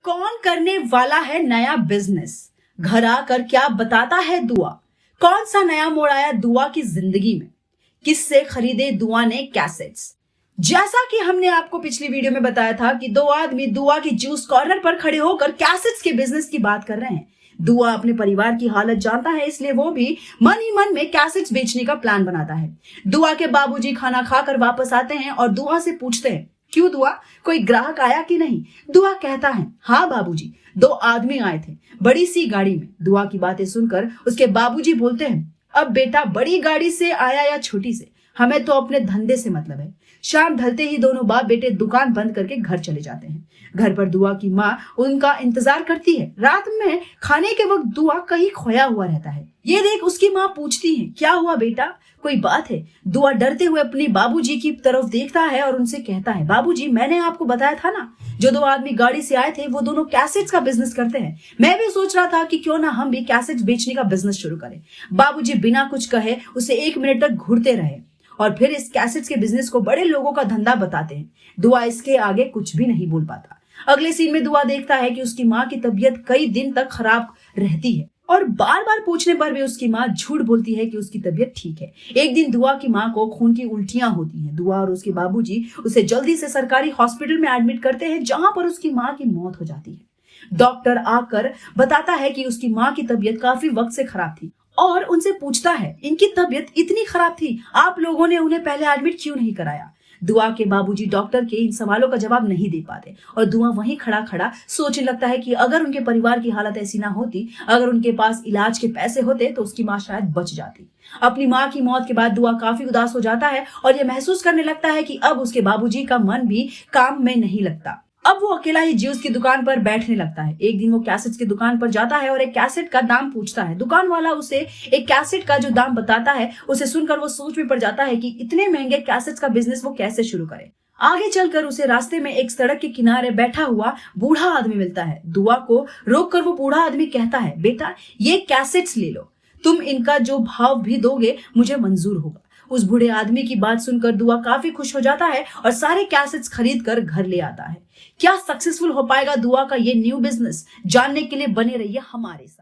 कौन करने वाला है नया बिजनेस? घर आकर क्या बताता है दुआ? कौन सा नया मोड़ आया दुआ की जिंदगी में? किससे खरीदे दुआ ने कैसेट्स? जैसा कि हमने आपको पिछली वीडियो में बताया था कि दो आदमी दुआ की जूस कॉर्नर पर खड़े होकर कैसेट्स के बिजनेस की बात कर रहे हैं। दुआ अपने परिवार की हालत जानता है, इसलिए वो भी मन ही मन में कैसेट्स बेचने का प्लान बनाता है। दुआ के बाबूजी खाना खाकर वापस आते हैं और दुआ से पूछते हैं, क्यों दुआ, कोई ग्राहक आया कि नहीं? दुआ कहता है, हाँ बाबूजी, 2 आदमी आए थे बड़ी सी गाड़ी में। दुआ की बातें सुनकर उसके बाबूजी बोलते हैं, अब बेटा बड़ी गाड़ी से आया या छोटी से, हमें तो अपने धंधे से मतलब है। शाम ढलते ही दोनों बाप बेटे दुकान बंद करके घर चले जाते हैं। घर पर दुआ की माँ उनका इंतजार करती है। रात में खाने के वक्त दुआ कहीं खोया हुआ रहता है। ये देख उसकी माँ पूछती है, क्या हुआ बेटा, कोई बात है? दुआ डरते हुए अपने बाबूजी की तरफ देखता है और उनसे कहता है, बाबूजी मैंने आपको बताया था ना, जो 2 आदमी गाड़ी से आए थे वो दोनों कैसेट्स का बिजनेस करते हैं। मैं भी सोच रहा था कि क्यों ना हम भी कैसेट्स बेचने का बिजनेस शुरू करें। बाबूजी बिना कुछ कहे उसे 1 मिनट तक घूरते रहे और फिर इस कैसेट्स के बिजनेस को बड़े लोगों का धंधा बताते हैं। दुआ इसके आगे कुछ भी नहीं बोल पाता। अगले सीन में दुआ देखता है कि उसकी माँ की तबीयत कई दिन तक खराब रहती है और बार बार पूछने पर भी उसकी माँ झूठ बोलती है कि उसकी तबीयत ठीक है। एक दिन दुआ की माँ को खून की उल्टियां होती हैं। दुआ और उसके बाबूजी उसे जल्दी से सरकारी हॉस्पिटल में एडमिट करते हैं, जहां पर उसकी माँ की मौत हो जाती है। डॉक्टर आकर बताता है कि उसकी माँ की तबीयत काफी वक्त से खराब थी और उनसे पूछता है, इनकी तबीयत इतनी खराब थी, आप लोगों ने उन्हें पहले एडमिट क्यों नहीं कराया? दुआ के बाबूजी डॉक्टर के इन सवालों का जवाब नहीं दे पाते और दुआ वहीं खड़ा खड़ा सोचने लगता है कि अगर उनके परिवार की हालत ऐसी ना होती, अगर उनके पास इलाज के पैसे होते तो उसकी माँ शायद बच जाती। अपनी माँ की मौत के बाद दुआ काफी उदास हो जाता है और यह महसूस करने लगता है कि अब उसके बाबूजी का मन भी काम में नहीं लगता। अब वो अकेला ही जूस की दुकान पर बैठने लगता है। एक दिन वो कैसेट्स की दुकान पर जाता है और एक कैसेट का दाम पूछता है। दुकान वाला उसे एक कैसेट का जो दाम बताता है, उसे सुनकर वो सोच में पड़ जाता है कि इतने महंगे कैसेट्स का बिजनेस वो कैसे शुरू करे। आगे चलकर उसे रास्ते में एक सड़क के किनारे बैठा हुआ बूढ़ा आदमी मिलता है। दुआ को रोककर वो बूढ़ा आदमी कहता है, बेटा ये कैसेट्स ले लो, तुम इनका जो भाव भी दोगे मुझे मंजूर होगा। उस बूढ़े आदमी की बात सुनकर दुआ काफी खुश हो जाता है और सारे कैसेट्स खरीद कर घर ले आता है। क्या सक्सेसफुल हो पाएगा दुआ का ये न्यू बिजनेस? जानने के लिए बने रहिए हमारे साथ।